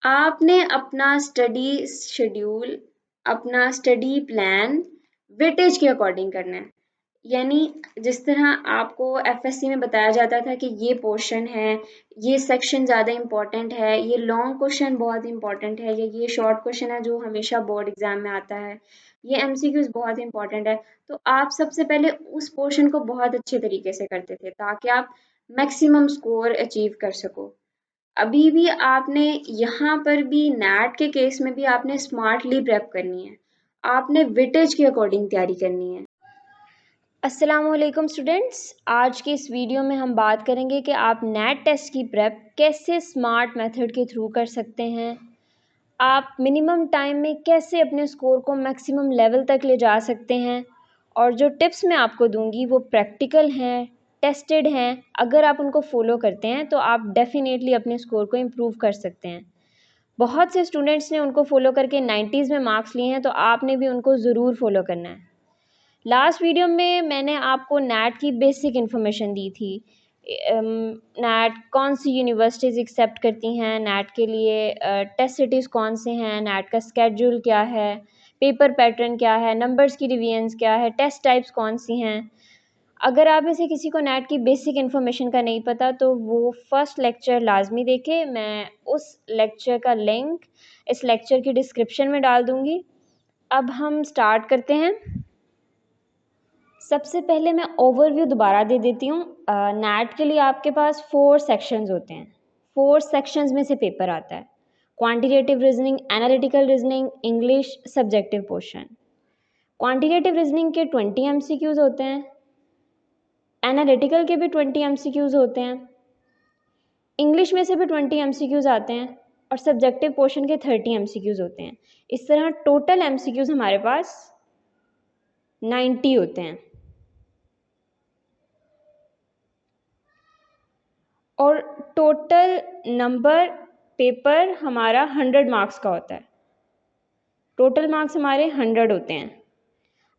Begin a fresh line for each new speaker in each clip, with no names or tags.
आपने अपना study schedule, अपना स्टडी प्लान वेटेज के अकॉर्डिंग करना है। यानी जिस तरह आपको एफएससी में बताया जाता था कि ये पोर्शन है, ये सेक्शन ज़्यादा इम्पोर्टेंट है, ये लॉन्ग क्वेश्चन बहुत इंपॉर्टेंट है, या ये शॉर्ट क्वेश्चन है जो हमेशा बोर्ड एग्जाम में आता है, ये एमसीक्यूज बहुत इंपॉर्टेंट है। तो आप सबसे पहले उस पोर्शन को बहुत अच्छे तरीके से करते थे ताकि आप मैक्सिमम स्कोर अचीव कर सको। अभी भी आपने यहाँ पर भी नैट के केस में भी आपने स्मार्टली प्रेप करनी है। आपने वेटेज के अकॉर्डिंग तैयारी करनी है।
अस्सलामुअलैकुम स्टूडेंट्स, आज की इस वीडियो में हम बात करेंगे कि आप नेट टेस्ट की प्रेप कैसे स्मार्ट मेथड के थ्रू कर सकते हैं। आप मिनिमम टाइम में कैसे अपने स्कोर को मैक्सिमम लेवल तक ले जा सकते हैं, और जो टिप्स मैं आपको दूंगी वो प्रैक्टिकल हैं, टेस्टेड हैं। अगर आप उनको फॉलो करते हैं तो आप डेफिनेटली अपने स्कोर को इम्प्रूव कर सकते हैं। बहुत से स्टूडेंट्स ने उनको फॉलो करके 90s में मार्क्स लिए हैं, तो आपने भी उनको ज़रूर फॉलो करना है। लास्ट वीडियो में मैंने आपको नैट की बेसिक इन्फॉर्मेशन दी थी। नैट कौन सी यूनिवर्सिटीज़ एक्सेप्ट करती हैं, नैट के लिए टेस्ट सिटीज़ कौन से हैं, नैट का स्केड्यूल क्या है, पेपर पैटर्न क्या है, नंबर्स की डिवीजन्स क्या है, टेस्ट टाइप्स कौन सी हैं। अगर आप में से किसी को नैट की बेसिक इन्फॉर्मेशन का नहीं पता तो वो फर्स्ट लेक्चर लाजमी देखे। मैं उस लेक्चर का लिंक इस लेक्चर की डिस्क्रिप्शन में डाल दूँगी। अब हम स्टार्ट करते हैं। सबसे पहले मैं ओवरव्यू दोबारा दे देती हूँ। नैट के लिए आपके पास 4 सेक्शंस होते हैं। 4 सेक्शंस में से पेपर आता है। Quantitative reasoning, analytical reasoning, English, subjective portion. Quantitative reasoning के 20 एमसीक्यूज होते हैं, एनालिटिकल के भी 20 एमसीक्यूज होते हैं, इंग्लिश में से भी 20 एमसीक्यूज आते हैं, और सब्जेक्टिव पोर्शन के 30 एमसीक्यूज होते हैं। इस तरह टोटल एमसीक्यूज हमारे पास 90 होते हैं, और टोटल नंबर पेपर हमारा 100 मार्क्स का होता है। टोटल मार्क्स हमारे 100 होते हैं।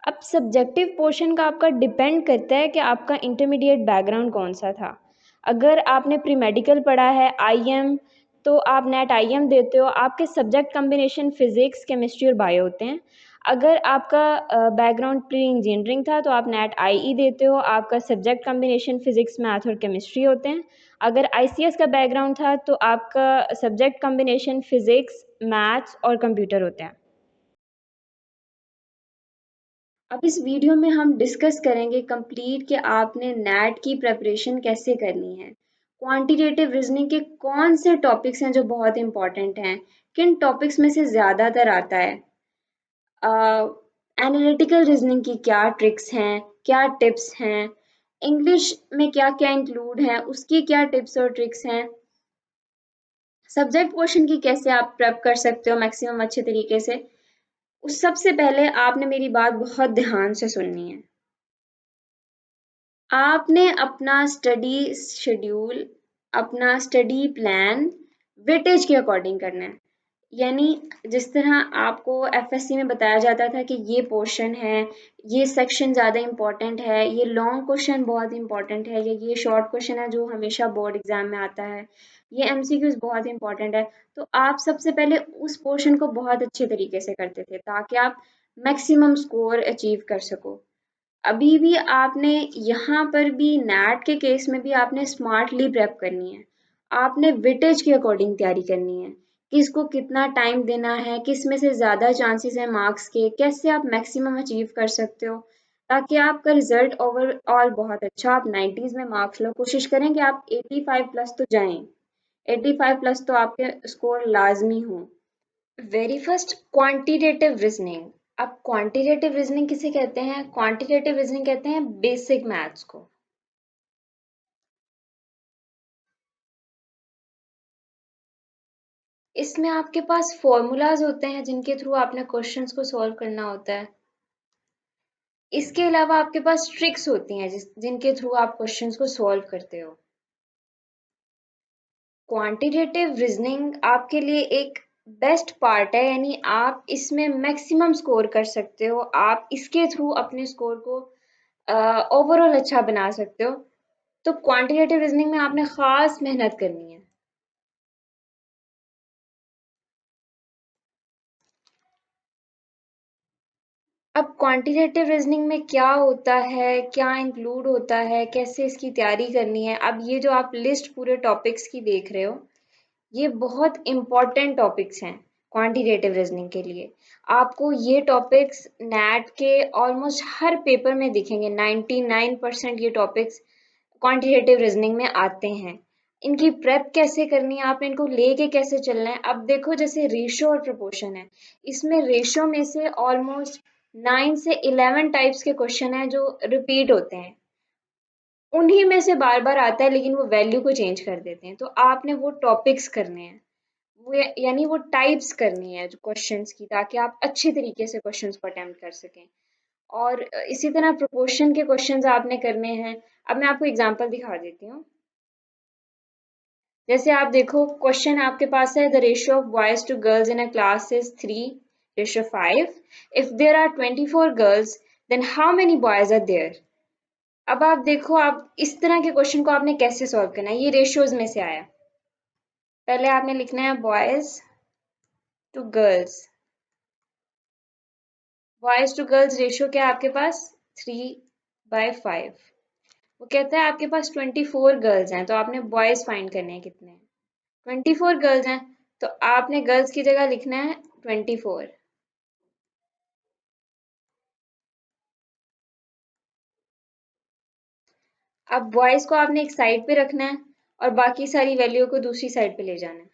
अब सब्जेक्टिव पोर्शन का आपका डिपेंड करता है कि आपका इंटरमीडिएट बैकग्राउंड कौन सा था। अगर आपने प्री मेडिकल पढ़ा है, आईएम, तो आप नेट आईएम देते हो। आपके सब्जेक्ट कम्बिनेशन फिजिक्स, केमिस्ट्री और बायो होते हैं। अगर आपका बैकग्राउंड प्री इंजीनियरिंग था तो आप नेट आईई देते हो। आपका सब्जेक्ट कम्बिनेशन फिजिक्स, मैथ और केमिस्ट्री होते हैं। अगर आईसीएस का बैकग्राउंड था तो आपका सब्जेक्ट कम्बिनेशन फिजिक्स, मैथ्स और कंप्यूटर होते हैं।
अब इस वीडियो में हम डिस्कस करेंगे कंप्लीट कि आपने नैट की प्रिपरेशन कैसे करनी है। क्वांटिटेटिव रीजनिंग के कौन से टॉपिक्स हैं जो बहुत इंपॉर्टेंट हैं, किन टॉपिक्स में से ज़्यादातर आता है, एनालिटिकल रीजनिंग की क्या ट्रिक्स हैं, क्या टिप्स हैं, इंग्लिश में क्या क्या इंक्लूड है, उसकी क्या टिप्स और ट्रिक्स हैं, सब्जेक्ट क्वेश्चन की कैसे आप प्रेप कर सकते हो मैक्सिमम अच्छे तरीके से। उस सबसे पहले आपने मेरी बात बहुत ध्यान से सुननी है। आपने अपना स्टडी शेड्यूल, अपना स्टडी प्लान वेटेज के अकॉर्डिंग करना है। यानी जिस तरह आपको एफएससी में बताया जाता था कि ये पोर्शन है, ये सेक्शन ज़्यादा इम्पोर्टेंट है, ये लॉन्ग क्वेश्चन बहुत इंपॉर्टेंट है, या ये शॉर्ट क्वेश्चन है जो हमेशा बोर्ड एग्जाम में आता है, ये एमसीक्यूज बहुत इंपॉर्टेंट है। तो आप सबसे पहले उस पोर्शन को बहुत अच्छे तरीके से करते थे ताकि आप मैक्सिमम स्कोर अचीव कर सको। अभी भी आपने यहाँ पर भी नैट के केस में भी आपने स्मार्टली प्रेप करनी है। आपने वेटेज के अकॉर्डिंग तैयारी करनी है, किसको कितना टाइम देना है, किस में से ज़्यादा चांसेस है मार्क्स के, कैसे आप मैक्सिमम अचीव कर सकते हो ताकि आपका रिजल्ट ओवरऑल बहुत अच्छा, आप 90s में मार्क्स लो। कोशिश करें कि आप 85 प्लस तो जाएं, 85 प्लस तो आपके स्कोर लाजमी हो। Very first quantitative reasoning. अब क्वांटिटेटिव रीजनिंग किसे कहते हैं? क्वांटिटेटिव रीजनिंग कहते हैं बेसिक मैथ्स को। इसमें आपके पास फॉर्मूलाज होते हैं जिनके थ्रू आपने क्वेश्चंस को सॉल्व करना होता है। इसके अलावा आपके पास ट्रिक्स होती हैं जिनके थ्रू आप क्वेश्चंस को सॉल्व करते हो। क्वांटिटेटिव रीजनिंग आपके लिए एक बेस्ट पार्ट है, यानी आप इसमें मैक्सिमम स्कोर कर सकते हो। आप इसके थ्रू अपने स्कोर को ओवरऑल अच्छा बना सकते हो। तो क्वांटिटेटिव रीजनिंग में आपने खास मेहनत करनी है। अब क्वांटिटेटिव रीजनिंग में क्या होता है, क्या इंक्लूड होता है, कैसे इसकी तैयारी करनी है, अब ये जो आप लिस्ट पूरे टॉपिक्स की देख रहे हो, ये बहुत इम्पॉर्टेंट टॉपिक्स हैं क्वांटिटेटिव रीजनिंग के लिए। आपको ये टॉपिक्स नैट के ऑलमोस्ट हर पेपर में दिखेंगे, 99% ये टॉपिक्स क्वांटिटेटिव रीजनिंग में आते हैं। इनकी प्रेप कैसे करनी है, आपने इनको लेके कैसे चलना है। अब देखो जैसे रेशो और प्रोपोर्शन है, इसमें रेशो में से ऑलमोस्ट 9 से 11 टाइप्स के क्वेश्चन हैं जो रिपीट होते हैं, उन्हीं में से बार बार आता है लेकिन वो वैल्यू को चेंज कर देते हैं। तो आपने वो टॉपिक्स करने हैं, वो यानी वो टाइप्स करनी है जो क्वेश्चंस की, ताकि आप अच्छे तरीके से क्वेश्चंस को अटेम्प्ट कर सकें। और इसी तरह प्रोपोर्शन के क्वेश्चंस आपने करने हैं। अब मैं आपको एग्जांपल दिखा देती हूँ। जैसे आप देखो क्वेश्चन आपके पास है, the ratio of boys to girls in a class is 3:5। If there are 24 girls then how many boys are there. अब आप देखो, आप इस तरह के क्वेश्चन को आपने कैसे सॉल्व करना है। ये रेशियोज में से आया, पहले आपने लिखना है boys to girls. Boys to girls ratio क्या है आपके पास, 3/5। वो कहता है आपके पास 24 गर्ल्स हैं, तो आपने बॉयज फाइंड करने हैं कितने हैं। 24 गर्ल्स हैं, तो आपने गर्ल्स की जगह लिखना है 24। अब बॉयज को आपने एक साइड पे रखना है और बाकी सारी वैल्यू को दूसरी साइड पे ले जाना है।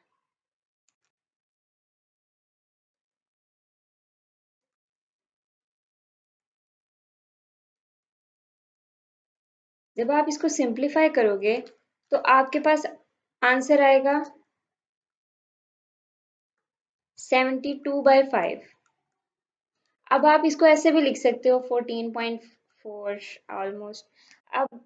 जब आप इसको सिंप्लीफाई करोगे तो आपके पास आंसर आएगा 72/5। अब आप इसको ऐसे भी लिख सकते हो 14.4 ऑलमोस्ट। अब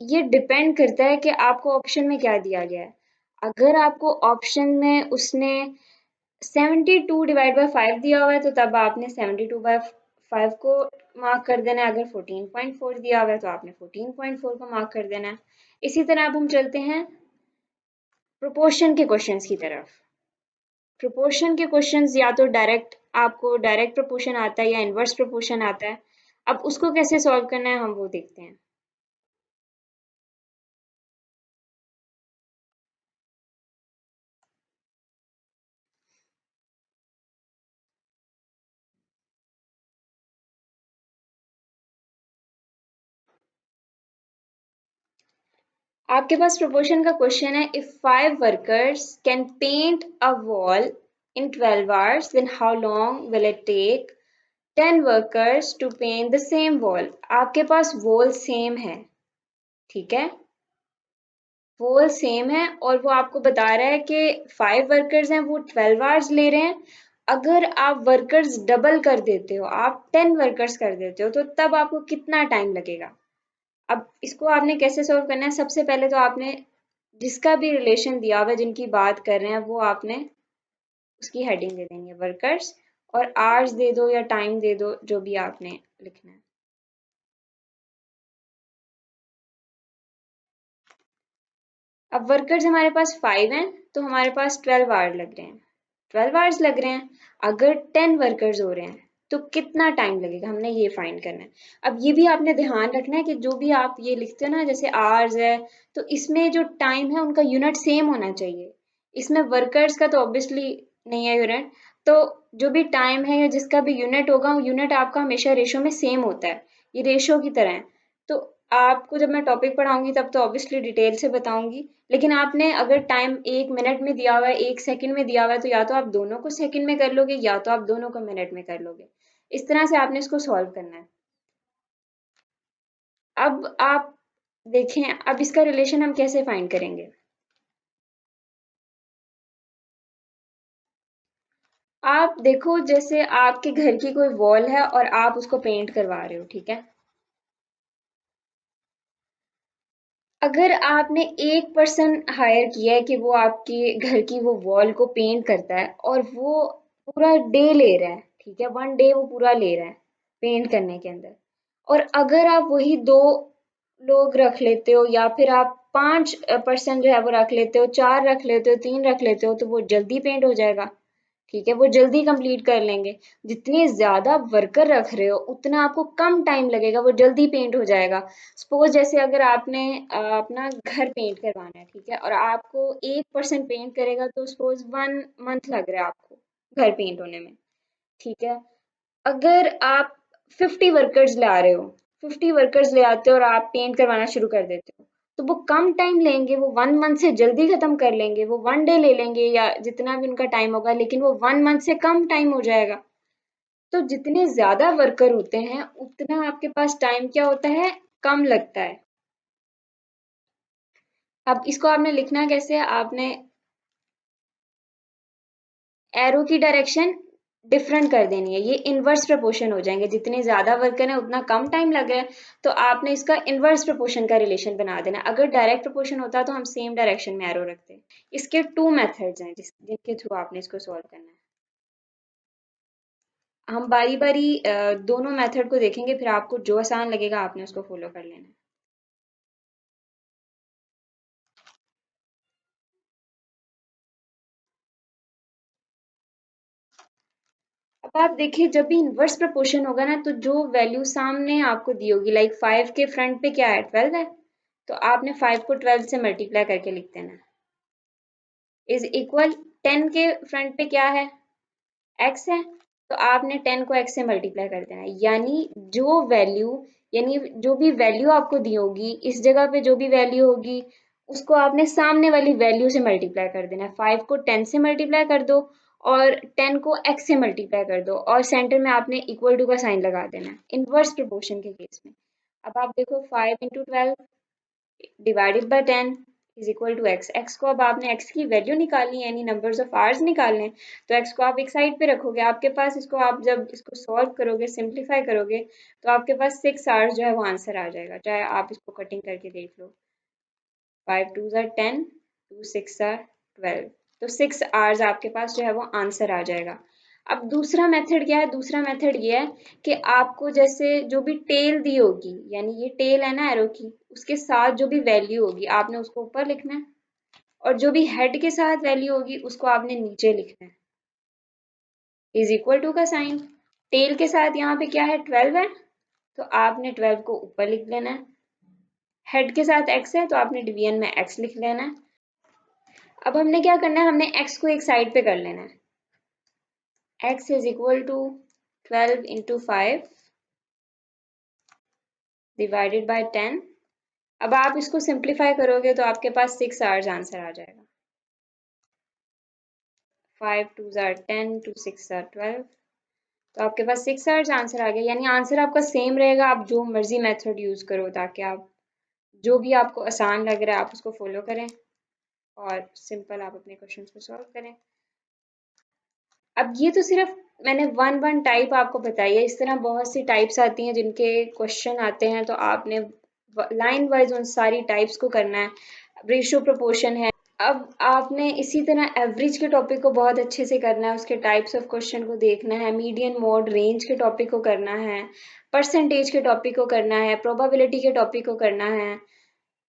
ये डिपेंड करता है कि आपको ऑप्शन में क्या दिया गया है। अगर आपको ऑप्शन में उसने 72/5 दिया हुआ है तो तब आपने 72/5 को मार्क कर देना है। अगर 14.4 दिया हुआ है तो आपने 14.4 को मार्क कर देना है। इसी तरह अब हम चलते हैं प्रोपोर्शन के क्वेश्चंस की तरफ। प्रोपोर्शन के क्वेश्चंस या तो डायरेक्ट, आपको डायरेक्ट प्रोपोर्शन आता है या इनवर्स प्रोपोर्शन आता है। अब उसको कैसे सॉल्व करना है हम वो देखते हैं। आपके पास प्रोपोर्शन का क्वेश्चन है, if 5 workers can paint a wall in 12 hours then how long will it take 10 workers to paint the same wall. आपके पास वॉल सेम है, ठीक है, वॉल सेम है और वो आपको बता रहा है कि 5 वर्कर्स हैं, वो 12 आवर्स ले रहे हैं। अगर आप वर्कर्स डबल कर देते हो, आप 10 वर्कर्स कर देते हो, तो तब आपको कितना टाइम लगेगा। अब इसको आपने कैसे सॉल्व करना है, सबसे पहले तो आपने जिसका भी रिलेशन दिया हुआ है, जिनकी बात कर रहे हैं, वो आपने उसकी हेडिंग दे देंगे वर्कर्स, और आवर्स दे दो या टाइम दे दो, जो भी आपने लिखना है। अब वर्कर्स हमारे पास 5 हैं, तो हमारे पास 12 आवर लग रहे हैं, 12 आवर्स लग रहे हैं। अगर 10 वर्कर्स हो रहे हैं तो कितना टाइम लगेगा, हमने ये फाइंड करना है। अब ये भी आपने ध्यान रखना है कि जो भी आप ये लिखते हो ना, जैसे आवर्स है, तो इसमें जो टाइम है उनका यूनिट सेम होना चाहिए। इसमें वर्कर्स का तो ऑब्वियसली नहीं है यूनिट, तो जो भी टाइम है या जिसका भी यूनिट होगा, वो यूनिट आपका हमेशा रेशो में सेम होता है। ये रेशो की तरह है। तो आपको जब मैं टॉपिक पढ़ाऊंगी तब तो ऑब्वियसली डिटेल से बताऊंगी, लेकिन आपने अगर टाइम 1 मिनट में दिया हुआ है, 1 सेकंड में दिया हुआ है, तो या तो आप दोनों को सेकंड में कर लोगे या तो आप दोनों को मिनट में कर लोगे। इस तरह से आपने इसको सॉल्व करना है। अब आप देखें, अब इसका रिलेशन हम कैसे फाइंड करेंगे। आप देखो, जैसे आपके घर की कोई वॉल है और आप उसको पेंट करवा रहे हो, ठीक है। अगर आपने एक पर्सन हायर किया है कि वो आपके घर की वो वॉल को पेंट करता है और वो पूरा डे ले रहा है, ठीक है, 1 डे वो पूरा ले रहा है पेंट करने के अंदर, और अगर आप वही 2 लोग रख लेते हो या फिर आप 5 पर्सन जो है वो रख लेते हो, 4 रख लेते हो, 3 रख लेते हो, तो वो जल्दी पेंट हो जाएगा, ठीक है, वो जल्दी कंप्लीट कर लेंगे। जितने ज्यादा वर्कर रख रहे हो उतना आपको कम टाइम लगेगा, वो जल्दी पेंट हो जाएगा। सपोज जैसे अगर आपने अपना घर पेंट करवाना है, ठीक है, और आपको 1% पेंट करेगा तो सपोज 1 मंथ लग रहा है आपको घर पेंट होने में, ठीक है। अगर आप 50 वर्कर्स ला रहे हो, 50 वर्कर्स ले आते हो और आप पेंट करवाना शुरू कर देते हो, तो वो कम टाइम लेंगे, वो 1 मंथ से जल्दी खत्म कर लेंगे, वो 1 डे ले लेंगे या जितना भी उनका टाइम होगा, लेकिन वो 1 मंथ से कम टाइम हो जाएगा। तो जितने ज्यादा वर्कर होते हैं उतना आपके पास टाइम क्या होता है, कम लगता है। अब इसको आपने लिखना कैसे है, आपने एरो की डायरेक्शन डिफरेंट कर देनी है, ये इनवर्स प्रोपोर्शन हो जाएंगे। जितने ज्यादा वर्कर है उतना कम टाइम लग रहा है, तो आपने इसका इनवर्स प्रोपोर्शन का रिलेशन बना देना। अगर डायरेक्ट प्रोपोर्शन होता तो हम सेम डायरेक्शन में एरो रखते। इसके 2 मेथड्स हैं जिनके थ्रू आपने इसको सॉल्व करना है। हम बारी बारी दोनों मेथड को देखेंगे, फिर आपको जो आसान लगेगा आपने उसको फॉलो कर लेना है। अब आप देखिए, जब भी इनवर्स प्रोपोर्शन होगा ना, तो जो वैल्यू सामने आपको दी होगी, लाइक 5 के फ्रंट पे क्या है, 12 है, तो आपने 5 को 12 से मल्टीप्लाई करके लिख देना, इज इक्वल 10 के फ्रंट पे क्या है, x है, तो आपने 10 को x से मल्टीप्लाई कर देना। जो वैल्यू यानी जो भी वैल्यू आपको दी होगी, इस जगह पे जो भी वैल्यू होगी उसको आपने सामने वाली वैल्यू से मल्टीप्लाई कर देना है। 5 को 10 से मल्टीप्लाई कर दो और 10 को x से मल्टीप्लाई कर दो, और सेंटर में आपने इक्वल टू का साइन लगा देना है इनवर्स प्रोपोर्शन के केस में। अब आप देखो, 5 × 12 divided by 10 is equal to x. X को अब आपने एक्स की वैल्यू निकालनी है, यानी नंबर्स ऑफ आवर्स निकालने हैं, तो एक्स को आप एक साइड पे रखोगे। आपके पास इसको आप जब इसको सॉल्व करोगे, सिंप्लीफाई करोगे, तो आपके पास 6 आवर्स जो है वो आंसर आ जाएगा। चाहे आप इसको कटिंग करके देख लो, 5 2 10, 2 6 12, तो 6 आवर्स आपके पास जो है वो आंसर आ जाएगा। अब दूसरा मेथड क्या है, दूसरा मेथड ये है कि आपको जैसे जो भी टेल दी होगी, यानी ये टेल है ना एरो की, उसके साथ जो भी वैल्यू होगी आपने उसको ऊपर लिखना है, और जो भी हेड के साथ वैल्यू होगी उसको आपने नीचे लिखना है, इज इक्वल टू का साइन। टेल के साथ यहाँ पे क्या है, 12 है, तो आपने 12 को ऊपर लिख लेना है। हेड के साथ x है, तो आपने डिवीजन में x लिख लेना है। अब हमने क्या करना है, हमने x को एक साइड पे कर लेना है। x is equal to 12 × 5 divided by 10। अब आप इसको सिंप्लीफाई करोगे तो आपके पास 6 आवर्स आंसर आ जाएगा। 5 2 10, 2 6 12, तो आपके पास 6 आवर्स आंसर आ गया। यानी आंसर आपका सेम रहेगा, आप जो मर्जी मेथड यूज करो, ताकि आप जो भी आपको आसान लग रहा है आप उसको फॉलो करें और सिंपल आप अपने क्वेश्चन को सॉल्व करें। अब ये तो सिर्फ मैंने वन टाइप आपको बताई है, इस तरह बहुत सी टाइप्स आती हैं जिनके क्वेश्चन आते हैं, तो आपने लाइन वाइज उन सारी टाइप्स को करना है। रेशियो प्रोपोर्शन है। अब आपने इसी तरह एवरेज के टॉपिक को बहुत अच्छे से करना है, उसके टाइप्स ऑफ क्वेश्चन को देखना है, मीडियन मोड रेंज के टॉपिक को करना है, परसेंटेज के टॉपिक को करना है, प्रोबेबिलिटी के टॉपिक को करना है,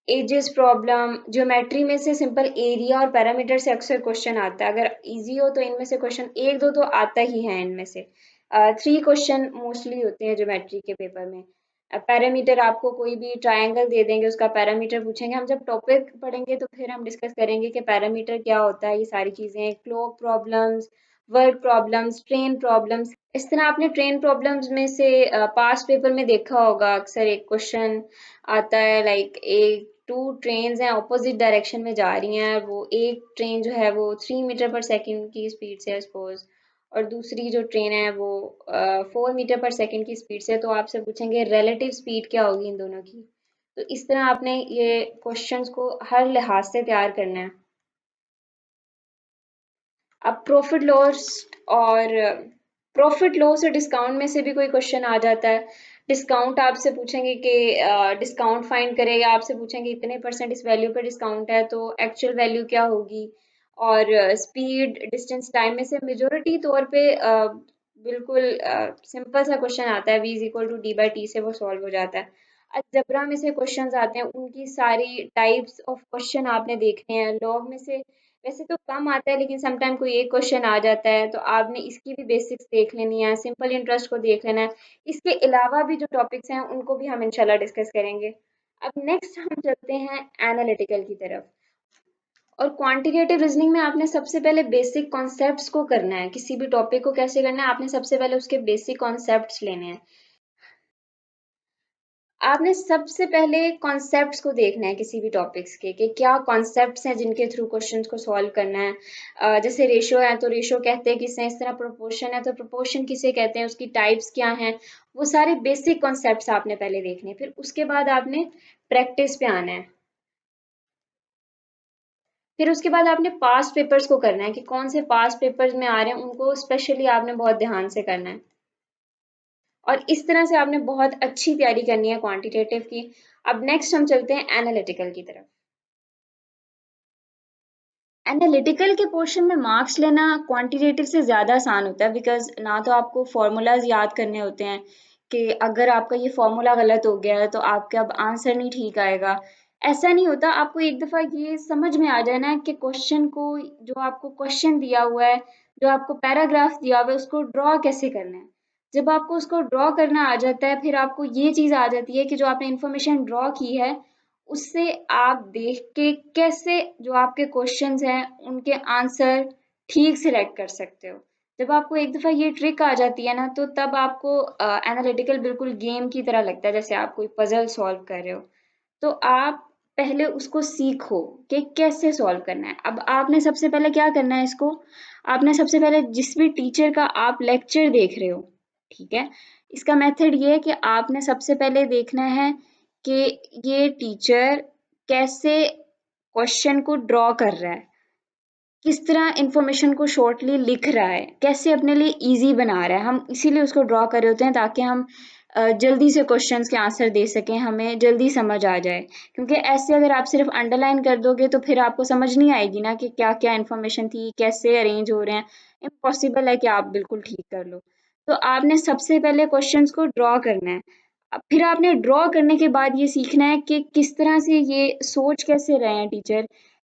एजेस प्रॉब्लम, ज्योमेट्री में से सिंपल एरिया और पैरामीटर से अक्सर क्वेश्चन आता है। अगर इजी हो तो इनमें से क्वेश्चन एक दो तो आता ही है, इनमें से 3 क्वेश्चन मोस्टली होते हैं ज्योमेट्री के पेपर में। पैरामीटर, आपको कोई भी ट्रायंगल दे देंगे, उसका पैरामीटर पूछेंगे। हम जब टॉपिक पढ़ेंगे तो फिर हम डिस्कस करेंगे कि पैरामीटर क्या होता है, ये सारी चीज़ें, clock problems, work problems, train problems. इस तरह आपने ट्रेन प्रॉब्लम्स में से पास्ट पेपर में देखा होगा, अक्सर एक क्वेश्चन आता है, लाइक एक 2 ट्रेन्स हैं, अपोजिट डायरेक्शन में जा रही हैं, वो एक ट्रेन जो है वो 3 मीटर पर सेकेंड की स्पीड से है सपोज, और दूसरी जो ट्रेन है वो 4 मीटर पर सेकेंड की स्पीड से। तो आपसे पूछेंगे रिलेटिव स्पीड क्या होगी इन दोनों की। तो इस तरह आपने ये क्वेश्चंस को हर लिहाज से तैयार करना है। अब और प्रॉफिट लॉस और डिस्काउंट में से भी कोई क्वेश्चन आ जाता है। डिस्काउंट आपसे पूछेंगे कि डिस्काउंट फाइंड करेगा, आपसे पूछेंगे इतने परसेंट इस वैल्यू पर डिस्काउंट है, तो एक्चुअल वैल्यू क्या होगी। और स्पीड, डिस्टेंस, टाइम में से मेजोरिटी तौर पे बिल्कुल सिंपल सा क्वेश्चन आता है, v is equal to d/t से वो सॉल्व हो जाता है। अलजेब्रा में से क्वेश्चंस आते हैं, उनकी सारी टाइप्स ऑफ क्वेश्चन आपने देखने हैं। लॉग में से वैसे तो कम आता है, लेकिन समटाइम कोई एक क्वेश्चन आ जाता है, तो आपने इसकी भी बेसिक्स देख लेनी है, सिंपल इंटरेस्ट को देख लेना है। इसके अलावा भी जो टॉपिक्स हैं उनको भी हम इंशाल्लाह डिस्कस करेंगे। अब नेक्स्ट हम चलते हैं एनालिटिकल की तरफ। और क्वांटिटेटिव रीजनिंग में आपने सबसे पहले बेसिक कॉन्सेप्ट्स को करना है। किसी भी टॉपिक को कैसे करना है, आपने सबसे पहले उसके बेसिक कॉन्सेप्ट्स लेने हैं। आपने सबसे पहले कॉन्सेप्ट्स को देखना है किसी भी टॉपिक्स के, कि क्या कॉन्सेप्ट्स हैं जिनके थ्रू क्वेश्चंस को सॉल्व करना है। जैसे रेशियो है तो रेशियो कहते हैं किसे, इस तरह प्रोपोर्शन है तो प्रोपोर्शन किसे कहते हैं, उसकी टाइप्स क्या हैं। वो सारे बेसिक कॉन्सेप्ट्स आपने पहले देखने हैं, फिर उसके बाद आपने प्रैक्टिस पे आना है। फिर उसके बाद आपने पास्ट पेपर्स को करना है कि कौन से पास्ट पेपर्स में आ रहे हैं, उनको स्पेशली आपने बहुत ध्यान से करना है। और इस तरह से आपने बहुत अच्छी तैयारी करनी है क्वांटिटेटिव की। अब नेक्स्ट हम चलते हैं एनालिटिकल की तरफ। एनालिटिकल के पोर्शन में मार्क्स लेना क्वांटिटेटिव से ज़्यादा आसान होता है, बिकॉज ना तो आपको फार्मूलाज याद करने होते हैं कि अगर आपका ये फार्मूला गलत हो गया है तो आपका अब आंसर नहीं ठीक आएगा। ऐसा नहीं होता, आपको एक दफ़ा ये समझ में आ जाना है कि क्वेश्चन को, जो आपको क्वेश्चन दिया हुआ है, जो आपको पैराग्राफ दिया हुआ है, उसको ड्रॉ कैसे करना है। जब आपको उसको ड्रॉ करना आ जाता है, फिर आपको ये चीज़ आ जाती है कि जो आपने इंफॉर्मेशन ड्रॉ की है उससे आप देख के कैसे जो आपके क्वेश्चंस हैं उनके आंसर ठीक सिलेक्ट कर सकते हो। जब आपको एक दफ़ा ये ट्रिक आ जाती है ना, तो तब आपको एनालिटिकल बिल्कुल गेम की तरह लगता है, जैसे आप कोई पजल सॉल्व कर रहे हो। तो आप पहले उसको सीखो कि कैसे सॉल्व करना है। अब आपने सबसे पहले क्या करना है इसको, आपने सबसे पहले जिस भी टीचर का आप लेक्चर देख रहे हो, ठीक है, इसका मेथड ये है कि आपने सबसे पहले देखना है कि ये टीचर कैसे क्वेश्चन को ड्रॉ कर रहा है, किस तरह इंफॉर्मेशन को शॉर्टली लिख रहा है, कैसे अपने लिए इजी बना रहा है। हम इसीलिए उसको ड्रॉ कर रहे होते हैं ताकि हम जल्दी से क्वेश्चंस के आंसर दे सकें, हमें जल्दी समझ आ जाए। क्योंकि ऐसे अगर आप सिर्फ अंडरलाइन कर दोगे तो फिर आपको समझ नहीं आएगी ना कि क्या क्या इन्फॉर्मेशन थी, कैसे अरेंज हो रहे हैं। इम्पॉसिबल है कि आप बिल्कुल ठीक कर लो। तो आपने सबसे पहले क्वेश्चंस को ड्रॉ करना है। अब फिर आपने ड्रॉ करने के बाद ये सीखना है कि किस तरह से ये सोच कैसे रहे हैं टीचर,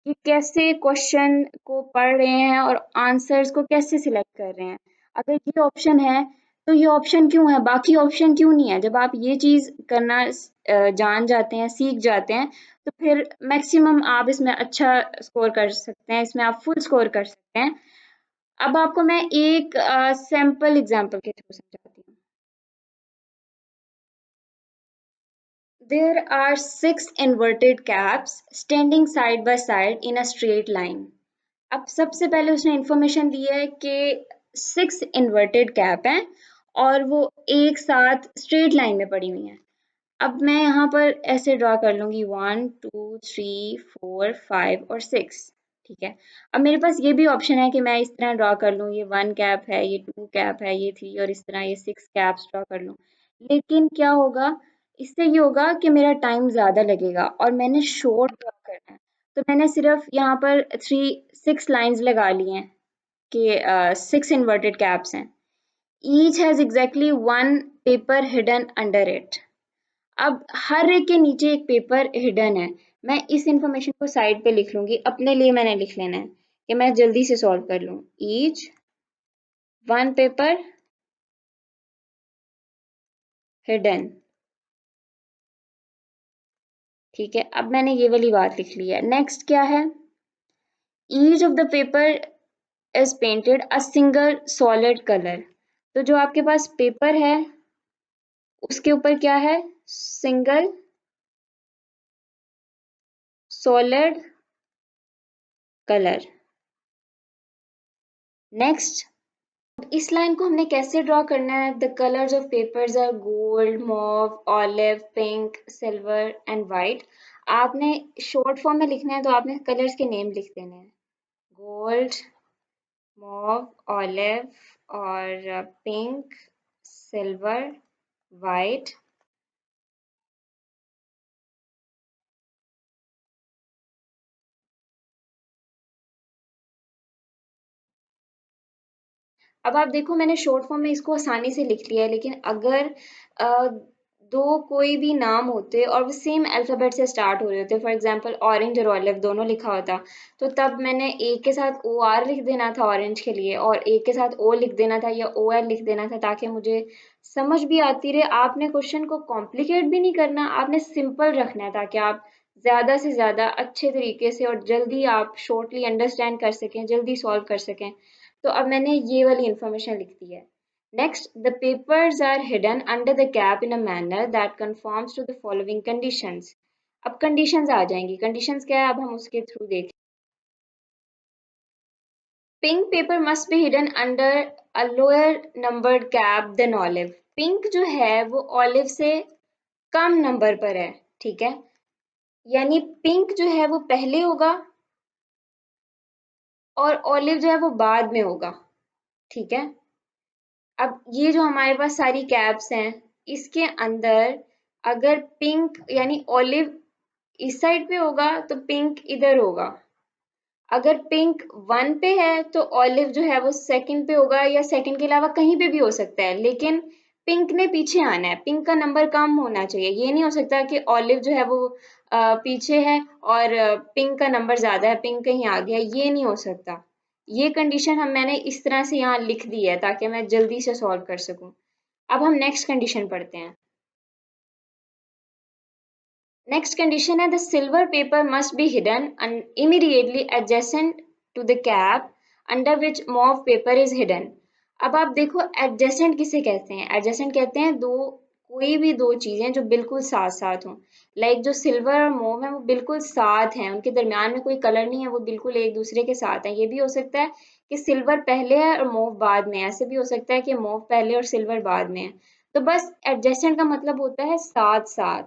कि कैसे क्वेश्चन को पढ़ रहे हैं और आंसर्स को कैसे सिलेक्ट कर रहे हैं। अगर ये ऑप्शन है तो ये ऑप्शन क्यों है, बाकी ऑप्शन क्यों नहीं है। जब आप ये चीज़ करना जान जाते हैं, सीख जाते हैं, तो फिर मैक्सिमम आप इसमें अच्छा स्कोर कर सकते हैं, इसमें आप फुल स्कोर कर सकते हैं। अब आपको मैं एक सैम्पल एग्जांपल के थ्रू समझाती हूँ। There are six inverted caps standing side by side in a straight line. अब सबसे पहले उसने इंफॉर्मेशन दी है कि 6 इन्वर्टेड कैप हैं और वो एक साथ स्ट्रेट लाइन में पड़ी हुई हैं। अब मैं यहाँ पर ऐसे ड्रॉ कर लूँगी 1 2 3 4 5 और 6, ठीक है। अब मेरे पास ये भी ऑप्शन है कि मैं इस तरह ड्रॉ कर लूँ, ये 1 कैप है, ये 2 कैप है, ये 3 और इस तरह ये 6 कैप्स ड्रॉ कर लूँ। लेकिन क्या होगा, इससे ये होगा कि मेरा टाइम ज़्यादा लगेगा और मैंने शॉर्ट ड्रॉ करना है। तो मैंने सिर्फ यहाँ पर 6 लाइंस लगा ली हैं कि 6 इन्वर्टेड कैप्स हैं। Each has exactly one paper hidden under it. अब हर एक के नीचे एक पेपर हिडन है। मैं इस इंफॉर्मेशन को साइड पे लिख लूंगी, अपने लिए मैंने लिख लेना है कि मैं जल्दी से सॉल्व कर लूँ। ईच वन पेपर हिडन, ठीक है। अब मैंने ये वाली बात लिख ली है। नेक्स्ट क्या है, each of the paper is painted a single solid colour. तो जो आपके पास पेपर है उसके ऊपर क्या है, सिंगल सॉलिड कलर। नेक्स्ट, इस लाइन को हमने कैसे ड्रॉ करना है, the colours of papers are gold mauve olive pink silver and white. आपने शॉर्ट फॉर्म में लिखना है तो आपने कलर्स के नेम लिख देने हैं, गोल्ड मॉव ऑलिव और पिंक सिल्वर वाइट। अब आप देखो मैंने शॉर्ट फॉर्म में इसको आसानी से लिख लिया है, लेकिन अगर दो कोई भी नाम होते और वो सेम अल्फ़ाबेट से स्टार्ट हो रहे होते, फॉर एग्जांपल ऑरेंज और ऑलिव दोनों लिखा होता, तो तब मैंने ए के साथ ओ आर लिख देना था ऑरेंज के लिए, और ए के साथ ओ लिख देना था या ओ एल लिख देना था, ताकि मुझे समझ भी आती रहे। आपने क्वेश्चन को कॉम्प्लिकेट भी नहीं करना, आपने सिंपल रखना है, ताकि आप ज़्यादा से ज़्यादा अच्छे तरीके से और जल्दी आप शॉर्टली अंडरस्टैंड कर सकें, जल्दी सॉल्व कर सकें। तो अब मैंने ये वाली इंफॉर्मेशन लिख दी है। Next, the papers are hidden under the cap in a manner that conforms to the following conditions. अब conditions आ जाएंगी, conditions क्या है अब हम उसके थ्रू देखें। Pink paper must be hidden under a lower numbered cap than olive. Pink जो है वो olive से कम नंबर पर है, ठीक है, यानी pink जो है वो पहले होगा और olive जो है वो बाद में होगा, ठीक है। अब ये जो हमारे पास सारी कैप्स हैं, इसके अंदर अगर पिंक यानी ऑलिव इस साइड पे होगा तो पिंक इधर होगा, अगर पिंक 1 पे है तो ऑलिव जो है वो सेकंड पे होगा, या सेकंड के अलावा कहीं पे भी हो सकता है, लेकिन पिंक ने पीछे आना है, पिंक का नंबर कम होना चाहिए। ये नहीं हो सकता कि ऑलिव जो है वो पीछे है और पिंक का नंबर ज्यादा है, पिंक कहीं आ गया, ये नहीं हो सकता। ये कंडीशन मैंने इस तरह से यहाँ लिख दी है ताकि मैं जल्दी से सॉल्व कर सकूं। अब हम नेक्स्ट कंडीशन पढ़ते हैं। नेक्स्ट कंडीशन है the silver paper must be hidden immediately adjacent to the cap under which mauve paper is hidden। अब आप देखो adjacent किसे कहते हैं, adjacent कहते हैं दो कोई भी दो चीजें जो बिल्कुल साथ साथ हों। लाइक जो सिल्वर और मोव है वो बिल्कुल साथ हैं, उनके दरमियान में कोई कलर नहीं है, वो बिल्कुल एक दूसरे के साथ हैं। ये भी हो सकता है कि सिल्वर पहले है और मोव बाद में है, ऐसे भी हो सकता है कि मोव पहले और सिल्वर बाद में है। तो बस एडजेसेंट का मतलब होता है साथ साथ,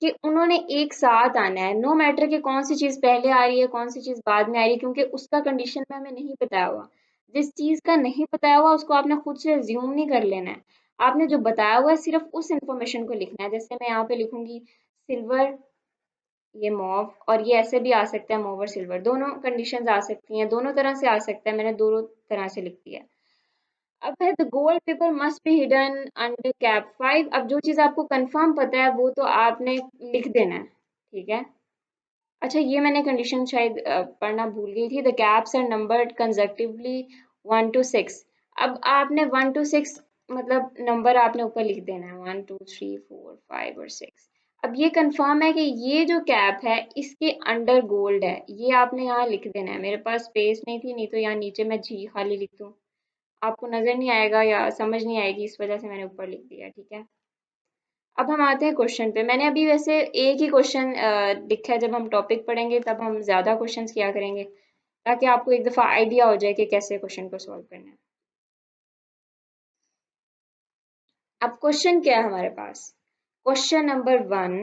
कि उन्होंने एक साथ आना है, नो मैटर कि कौन सी चीज पहले आ रही है कौन सी चीज बाद में आ रही है, क्योंकि उसका कंडीशन में हमें नहीं बताया हुआ। जिस चीज का नहीं बताया हुआ उसको आपने खुद से अज्यूम नहीं कर लेना है, आपने जो बताया हुआ है सिर्फ उस इंफॉर्मेशन को लिखना है। जैसे मैं यहाँ पे लिखूंगी सिल्वर, ये मॉव, और ये ऐसे भी आ सकता है मॉव और सिल्वर, दोनों कंडीशंस आ सकती हैं, दोनों तरह से आ सकता है, मैंने दोनों तरह से लिख दिया है। अब है the gold paper must be hidden under cap 5। अब जो चीज़ आपको कंफर्म पता है वो तो आपने लिख देना है, ठीक है। अच्छा, ये मैंने कंडीशन शायद पढ़ना भूल गई थी। The caps are numbered consecutively 1 to 6। अब आपने 1 to 6 मतलब नंबर आपने ऊपर लिख देना है, 1 2 3 4 5 और 6। अब ये कंफर्म है कि ये जो कैप है इसके अंडर गोल्ड है, ये आपने यहाँ लिख देना है। मेरे पास स्पेस नहीं थी, नहीं तो यहाँ नीचे मैं जी खाली लिख दूँ, आपको नजर नहीं आएगा या समझ नहीं आएगी, इस वजह से मैंने ऊपर लिख दिया, ठीक है। अब हम आते हैं क्वेश्चन पे। मैंने अभी वैसे एक ही क्वेश्चन लिखा है, जब हम टॉपिक पढ़ेंगे तब हम ज्यादा क्वेश्चंस किया करेंगे, ताकि आपको एक दफा आइडिया हो जाए कि कैसे क्वेश्चन को सॉल्व करना है। अब क्वेश्चन क्या है हमारे पास, question number 1,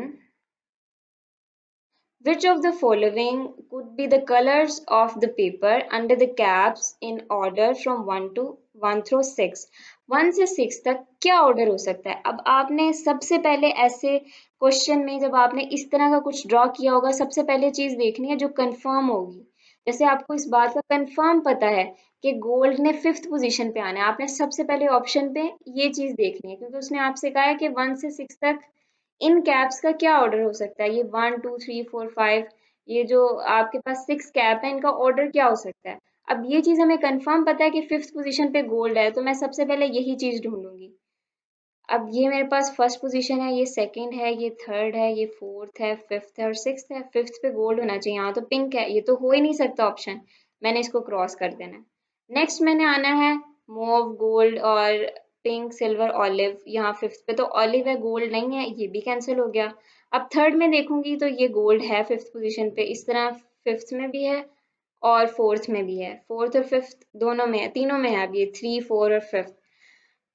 which of the following could be the colors of the paper under the caps in order from 1 through 6। 1 से 6 तक क्या ऑर्डर हो सकता है। अब आपने सबसे पहले ऐसे क्वेश्चन में जब आपने इस तरह का कुछ ड्रॉ किया होगा, सबसे पहले चीज देखनी है जो कंफर्म होगी। जैसे आपको इस बात का कंफर्म पता है कि गोल्ड ने 5th पोजीशन पे आना है, आपने सबसे पहले ऑप्शन पे ये चीज देखनी है, क्योंकि उसने आपसे कहा है कि 1 से 6 तक इन कैप्स का क्या ऑर्डर हो सकता है। ये 1 2 3 4 5, ये जो आपके पास 6 कैप है इनका ऑर्डर क्या हो सकता है। अब ये चीज हमें कंफर्म पता है कि 5th पोजीशन पे गोल्ड है, तो मैं सबसे पहले यही चीज ढूंढूंगी। अब ये मेरे पास फर्स्ट पोजीशन है, ये सेकंड है, ये थर्ड है, ये फोर्थ है, फिफ्थ है और सिक्स्थ है। फिफ्थ पे गोल्ड होना चाहिए, यहाँ तो पिंक है, ये तो हो ही नहीं सकता ऑप्शन, मैंने इसको क्रॉस कर देना है। नेक्स्ट मैंने आना है मोव, गोल्ड और पिंक, सिल्वर, ऑलिव। यहाँ फिफ्थ पे तो ऑलिव है, गोल्ड नहीं है, ये भी कैंसिल हो गया। अब थर्ड में देखूंगी तो ये गोल्ड है फिफ्थ पोजीशन पे, इस तरह फिफ्थ में भी है और फोर्थ में भी है, फोर्थ और फिफ्थ दोनों में है, तीनों में है। अब ये 3 4 और फिफ्थ,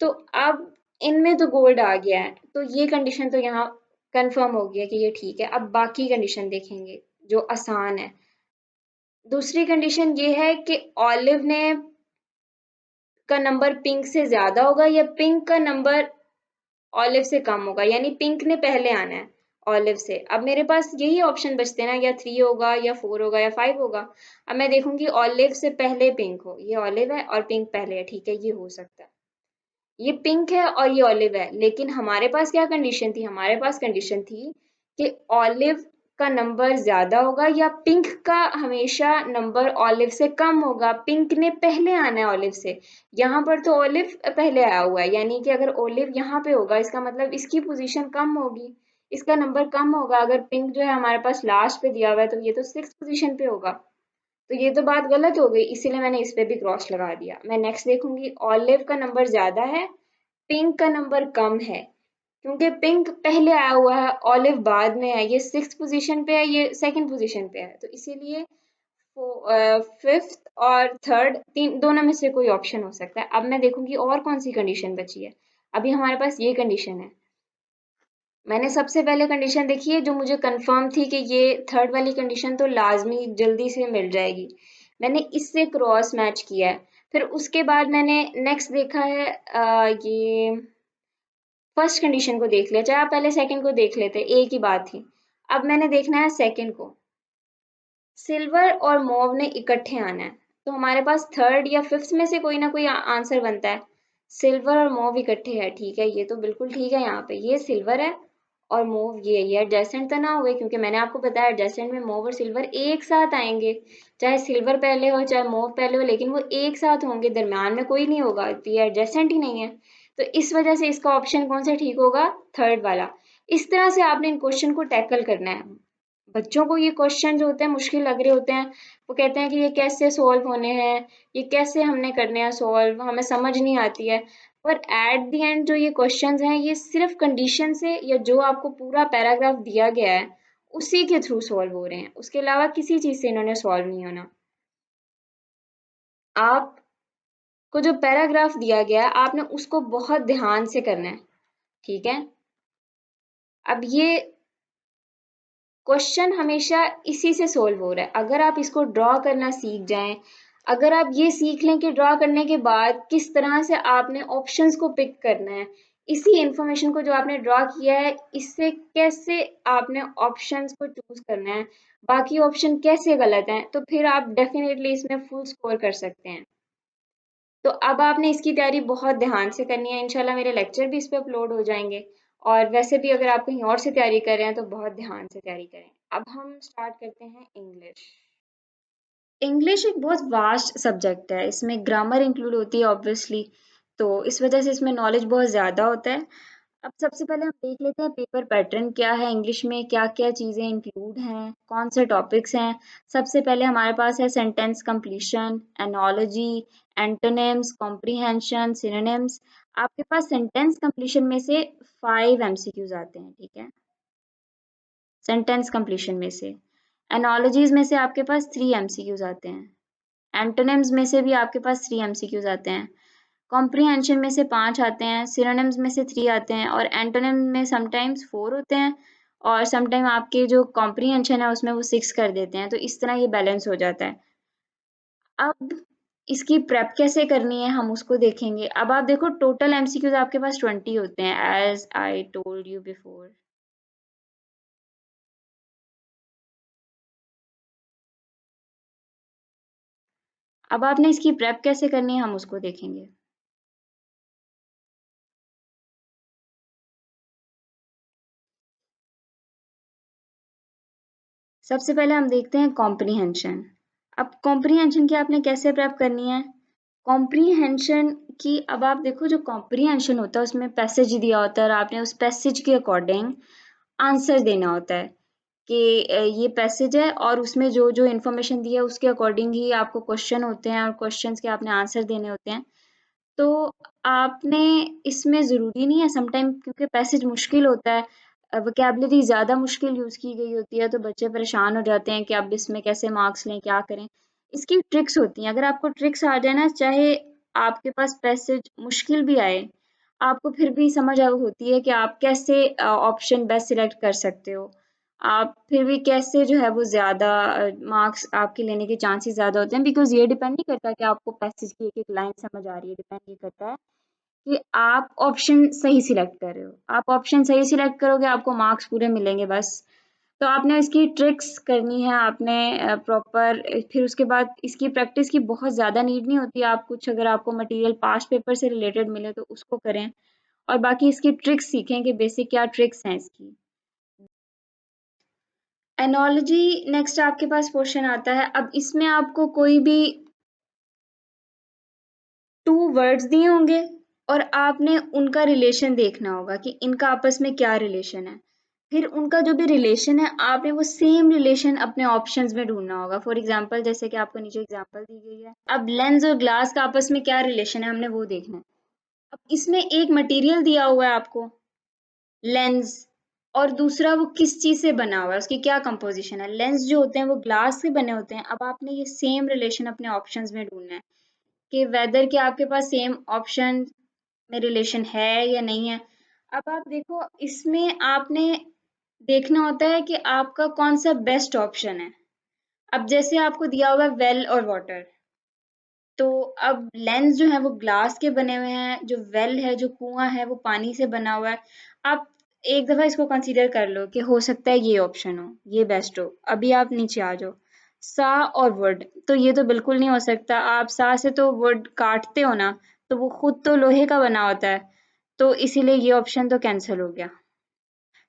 तो अब इनमें तो गोल्ड आ गया है, तो ये कंडीशन तो यहाँ कंफर्म हो गया कि ये ठीक है। अब बाकी कंडीशन देखेंगे जो आसान है। दूसरी कंडीशन ये है कि ऑलिव ने का नंबर पिंक से ज्यादा होगा या पिंक का नंबर ऑलिव से कम होगा, यानी पिंक ने पहले आना है ऑलिव से। अब मेरे पास यही ऑप्शन बचते हैं ना, या 3 होगा या 4 होगा या 5 होगा। अब मैं देखूंगी ऑलिव से पहले पिंक हो, ये ऑलिव है और पिंक पहले है, ठीक है, ये हो सकता है। ये पिंक है और ये ऑलिव है, लेकिन हमारे पास क्या कंडीशन थी, हमारे पास कंडीशन थी कि ऑलिव का नंबर ज्यादा होगा या पिंक का हमेशा नंबर ऑलिव से कम होगा, पिंक ने पहले आना है ऑलिव से। यहाँ पर तो ऑलिव पहले आया हुआ है, यानी कि अगर ऑलिव यहाँ पे होगा इसका मतलब इसकी पोजीशन कम होगी, इसका नंबर कम होगा। अगर पिंक जो है हमारे पास लास्ट पे दिया हुआ है तो ये तो 6th पोजीशन पे होगा, तो ये तो बात गलत हो गई, इसीलिए मैंने इस पे भी क्रॉस लगा दिया। मैं नेक्स्ट देखूंगी, ऑलिव का नंबर ज्यादा है, पिंक का नंबर कम है, क्योंकि पिंक पहले आया हुआ है, ऑलिव बाद में है, ये 6th पोजीशन पे है, ये 2nd पोजीशन पे है, तो इसीलिए फिफ्थ और थर्ड तीन दोनों में से कोई ऑप्शन हो सकता है। अब मैं देखूंगी और कौन सी कंडीशन बची है। अभी हमारे पास ये कंडीशन है, मैंने सबसे पहले कंडीशन देखी है जो मुझे कंफर्म थी कि ये थर्ड वाली कंडीशन तो लाजमी जल्दी से मिल जाएगी, मैंने इससे क्रॉस मैच किया है। फिर उसके बाद मैंने नेक्स्ट देखा है ये फर्स्ट कंडीशन को देख लिया, चाहे आप पहले सेकंड को देख लेते, एक ही बात थी। अब मैंने देखना है सेकंड को, सिल्वर और मॉव ने इकट्ठे आना है, तो हमारे पास थर्ड या फिफ्थ में से कोई ना कोई आंसर बनता है। सिल्वर और मॉव इकट्ठे है, ठीक है, ये तो बिल्कुल ठीक है, यहाँ पे ये सिल्वर है और मूव ये एडजेसेंट तो ना हुए, क्योंकि मैंने आपको बताया एडजेसेंट में मूव और सिल्वर एक साथ आएंगे, चाहे सिल्वर पहले हो चाहे मूव पहले हो, लेकिन वो एक साथ होंगे, दरम्यान में कोई नहीं होगा, तो ये एडजेसेंट ही नहीं है। तो इस वजह से इसका ऑप्शन कौन सा ठीक होगा, थर्ड वाला। इस तरह से आपने इन क्वेश्चन को टैकल करना है। बच्चों को ये क्वेश्चन जो होते हैं मुश्किल लग रहे होते हैं, वो कहते हैं कि ये कैसे सोल्व होने हैं, ये कैसे हमने करने हैं सोल्व, हमें समझ नहीं आती है। पर एट द एंड जो ये क्वेश्चंस हैं ये सिर्फ कंडीशन से या जो आपको पूरा पैराग्राफ दिया गया है उसी के थ्रू सॉल्व हो रहे हैं, उसके अलावा किसी चीज से इन्होंने सॉल्व नहीं होना। आपको जो पैराग्राफ दिया गया है आपने उसको बहुत ध्यान से करना है, ठीक है। अब ये क्वेश्चन हमेशा इसी से सोल्व हो रहा है, अगर आप इसको ड्रॉ करना सीख जाएं, अगर आप ये सीख लें कि ड्रॉ करने के बाद किस तरह से आपने ऑप्शंस को पिक करना है, इसी इंफॉर्मेशन को जो आपने ड्रॉ किया है इससे कैसे आपने ऑप्शंस को चूज करना है, बाकी ऑप्शन कैसे गलत हैं, तो फिर आप डेफिनेटली इसमें फुल स्कोर कर सकते हैं। तो अब आपने इसकी तैयारी बहुत ध्यान से करनी है, इंशाल्लाह मेरे लेक्चर भी इस पे अपलोड हो जाएंगे। और वैसे भी अगर आप कहीं और से तैयारी कर रहे हैं तो बहुत ध्यान से तैयारी करें। अब हम स्टार्ट करते हैं इंग्लिश। इंग्लिश एक बहुत वास्ट सब्जेक्ट है, इसमें ग्रामर इंक्लूड होती है ऑब्वियसली, तो इस वजह से इसमें नॉलेज बहुत ज़्यादा होता है। अब सबसे पहले हम देख लेते हैं पेपर पैटर्न क्या है, इंग्लिश में क्या क्या चीज़ें इंक्लूड हैं, कौन से टॉपिक्स हैं। सबसे पहले हमारे पास है sentence completion, analogy, antonyms, comprehension, synonyms. आपके पास सेंटेंस कंप्लीशन में से 5 एमसीक्यूज आते हैं, ठीक है, सेंटेंस कंप्लीशन में से। एनोलॉजीज में से आपके पास 3 एमसीक्यूज आते हैं, एंटोनिम्स में से भी आपके पास 3 एमसीक्यूज आते हैं, कॉम्प्रीहेंशन में से 5 आते हैं, सिनोनिम्स में से 3 आते हैं, और एंटोनिम में समटाइम्स 4 होते हैं, और समटाइम आपके जो कॉम्प्रीहेंशन है उसमें वो 6 कर देते हैं, तो इस तरह ये बैलेंस हो जाता है। अब इसकी प्रेप कैसे करनी है हम उसको देखेंगे। अब आप देखो टोटल एमसीक्यूज आपके पास 20 होते हैं, as I told you before. अब आपने इसकी प्रेप कैसे करनी है हम उसको देखेंगे। सबसे पहले हम देखते हैं कॉम्प्रीहेंशन। अब कॉम्प्रीहेंशन की आपने कैसे प्रेप करनी है, कॉम्प्रीहेंशन की अब आप देखो जो कॉम्प्रीहेंशन होता है उसमें पैसेज दिया होता है और आपने उस पैसेज के अकॉर्डिंग आंसर देना होता है कि ये पैसेज है और उसमें जो जो इन्फॉर्मेशन दी है उसके अकॉर्डिंग ही आपको क्वेश्चन होते हैं और क्वेश्चंस के आपने आंसर देने होते हैं। तो आपने इसमें ज़रूरी नहीं है समटाइम, क्योंकि पैसेज मुश्किल होता है, वोकैबुलरी ज़्यादा मुश्किल यूज़ की गई होती है, तो बच्चे परेशान हो जाते हैं कि अब इसमें कैसे मार्क्स लें, क्या करें। इसकी ट्रिक्स होती हैं, अगर आपको ट्रिक्स आ जाए ना, चाहे आपके पास पैसेज मुश्किल भी आए, आपको फिर भी समझ होती है कि आप कैसे ऑप्शन बेस्ट सिलेक्ट कर सकते हो। आप फिर भी कैसे जो है वो ज़्यादा मार्क्स आपके लेने के चांसेस ज़्यादा होते हैं, बिकॉज़ ये डिपेंड नहीं करता कि आपको पैसेज की एक-एक लाइन समझ आ रही है, डिपेंड ये करता है कि आप ऑप्शन सही सिलेक्ट कर रहे हो। आप ऑप्शन सही सिलेक्ट करोगे आपको मार्क्स पूरे मिलेंगे बस। तो आपने इसकी ट्रिक्स करनी है, आपने प्रॉपर, फिर उसके बाद इसकी प्रैक्टिस की बहुत ज़्यादा नीड नहीं होती। आप कुछ अगर आपको मटेरियल पास्ट पेपर से रिलेटेड मिले तो उसको करें, और बाकी इसकी ट्रिक्स सीखें कि बेसिक क्या ट्रिक्स हैं इसकी। एनोलॉजी नेक्स्ट आपके पास क्वेश्चन आता है। अब इसमें आपको कोई भी 2 वर्ड्स दिए होंगे और आपने उनका रिलेशन देखना होगा कि इनका आपस में क्या रिलेशन है। फिर उनका जो भी रिलेशन है आपने वो सेम रिलेशन अपने ऑप्शंस में ढूंढना होगा। फॉर एग्जांपल जैसे कि आपको नीचे एग्जांपल दी गई है, अब लेंस और ग्लास का आपस में क्या रिलेशन है हमने वो देखना है। अब इसमें एक मटेरियल दिया हुआ है आपको, लेंस, और दूसरा वो किस चीज से बना हुआ है, उसकी क्या कंपोजिशन है। लेंस जो होते हैं वो ग्लास से बने होते हैं। अब आपने ये सेम रिलेशन अपने ऑप्शंस में ढूंढना है कि वेदर के आपके पास सेम ऑप्शन में रिलेशन है या नहीं है। अब आप देखो इसमें आपने देखना होता है कि आपका कौन सा बेस्ट ऑप्शन है। अब जैसे आपको दिया हुआ है वेल और वाटर, तो अब लेंस जो है वो ग्लास के बने हुए हैं, जो वेल है, जो कुआं है, वो पानी से बना हुआ है। आप एक दफा इसको कंसीडर कर लो कि हो सकता है ये ऑप्शन हो, ये बेस्ट हो। अभी आप नीचे आ जाओ, सा और वुड, तो ये तो बिल्कुल नहीं हो सकता। आप सा से तो वुड काटते हो ना, तो वो खुद तो लोहे का बना होता है, तो इसीलिए ये ऑप्शन तो कैंसिल हो गया।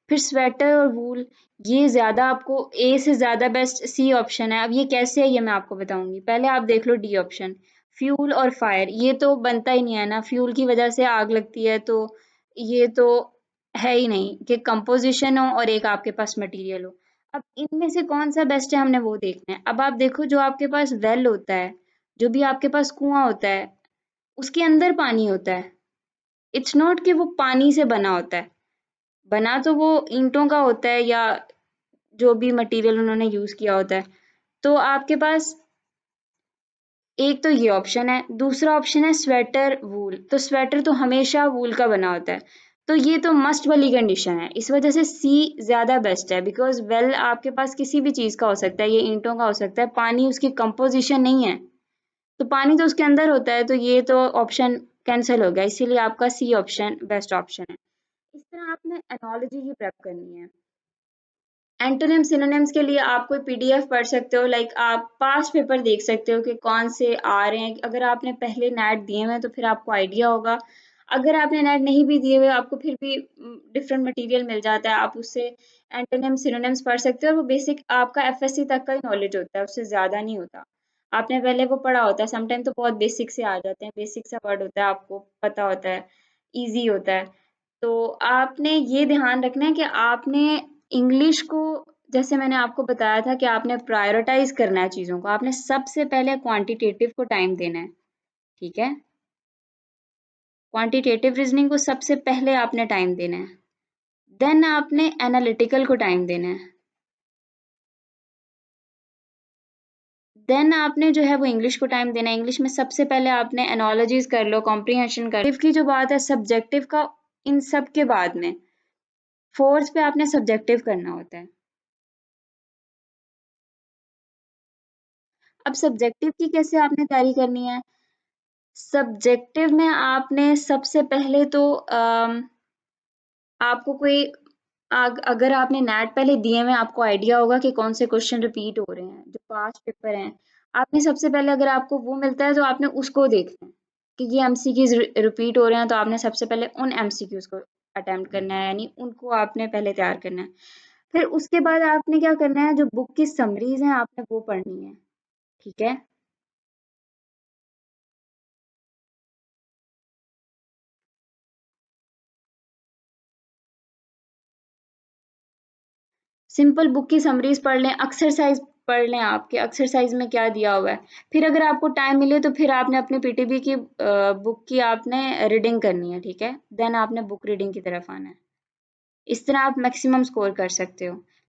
फिर स्वेटर और वूल, ये ज़्यादा आपको ए से ज़्यादा बेस्ट सी ऑप्शन है। अब ये कैसे है ये मैं आपको बताऊंगी। पहले आप देख लो डी ऑप्शन, फ्यूल और फायर, ये तो बनता ही नहीं है ना, फ्यूल की वजह से आग लगती है, तो ये तो है ही नहीं कि कंपोजिशन हो और एक आपके पास मटेरियल हो। अब इनमें से कौन सा बेस्ट है हमने वो देखना है। अब आप देखो जो आपके पास वेल होता है, जो भी आपके पास कुआं होता है, उसके अंदर पानी होता है। इट्स नॉट कि वो पानी से बना होता है, बना तो वो ईंटों का होता है या जो भी मटेरियल उन्होंने यूज किया होता है। तो आपके पास एक तो ये ऑप्शन है, दूसरा ऑप्शन है स्वेटर वूल, तो स्वेटर तो हमेशा वूल का बना होता है, तो ये तो मस्ट वाली कंडीशन है। इस वजह से सी ज्यादा बेस्ट है, बिकॉज वेल आपके पास किसी भी चीज का हो सकता है, ये ईंटों का हो सकता है, पानी उसकी कंपोजिशन नहीं है, तो पानी तो उसके अंदर होता है, तो ये तो ऑप्शन कैंसिल हो गया, इसीलिए आपका सी ऑप्शन बेस्ट ऑप्शन है। इस तरह आपने एनोलॉजी की प्रेप करनी है। एंटोनिम सिनोनिम्स के लिए आप कोई पीडीएफ पढ़ सकते हो, लाइक आप पास्ट पेपर देख सकते हो कि कौन से आ रहे हैं। अगर आपने पहले नेट दिए हुए हैं तो फिर आपको आइडिया होगा। अगर आपने नेट नहीं भी दिए हुए आपको फिर भी डिफरेंट मटेरियल मिल जाता है, आप उससे एंटोनिम सिनोनिम्स पढ़ सकते हो, और वो बेसिक आपका एफएससी तक का ही नॉलेज होता है, उससे ज़्यादा नहीं होता। आपने पहले वो पढ़ा होता है, समटाइम तो बहुत बेसिक से आ जाते हैं, बेसिक सा वर्ड होता है, आपको पता होता है, ईजी होता है। तो आपने ये ध्यान रखना है कि आपने इंग्लिश को, जैसे मैंने आपको बताया था कि आपने प्रायोरिटाइज करना है चीज़ों को, आपने सबसे पहले क्वांटिटेटिव को टाइम देना है, ठीक है। क्वांटिटेटिव रीजनिंग को सबसे पहले आपने टाइम देना है, देन आपने एनालिटिकल को टाइम देना है, देन आपने जो है वो इंग्लिश को टाइम देना है। इंग्लिश में सबसे पहले आपने एनोलॉजीज कर लो, कॉम्प्रीहेंशन कर, की जो बात है सब्जेक्टिव का, इन सब के बाद में फोर्थ पे आपने सब्जेक्टिव करना होता है। अब सब्जेक्टिव की कैसे आपने तैयारी करनी है। सब्जेक्टिव में आपने सबसे पहले तो आपको कोई अगर आपने नेट पहले दिए हुए आपको आइडिया होगा कि कौन से क्वेश्चन रिपीट हो रहे हैं, जो पास्ट पेपर हैं। आपने सबसे पहले अगर आपको वो मिलता है तो आपने उसको देखना है कि ये एमसीक्यूज रिपीट हो रहे हैं, तो आपने सबसे पहले उन एमसीक्यूज को अटेम्प्ट करना है, यानी उनको आपने पहले तैयार करना है। फिर उसके बाद आपने क्या करना है, जो बुक की समरीज हैं आपने वो पढ़नी है, ठीक है। सिंपल बुक की समरीज पढ़ लें, एक्सरसाइज पढ़ लें आपके एक्सरसाइज में क्या दिया हुआ है। फिर अगर आपको टाइम मिले तो फिर आपने अपनी पीटीबी की बुक की आपने रीडिंग करनी है, ठीक है। देन आपने बुक रीडिंग की तरफ आना है। इस तरह आप मैक्सिमम स्कोर कर सकते हो।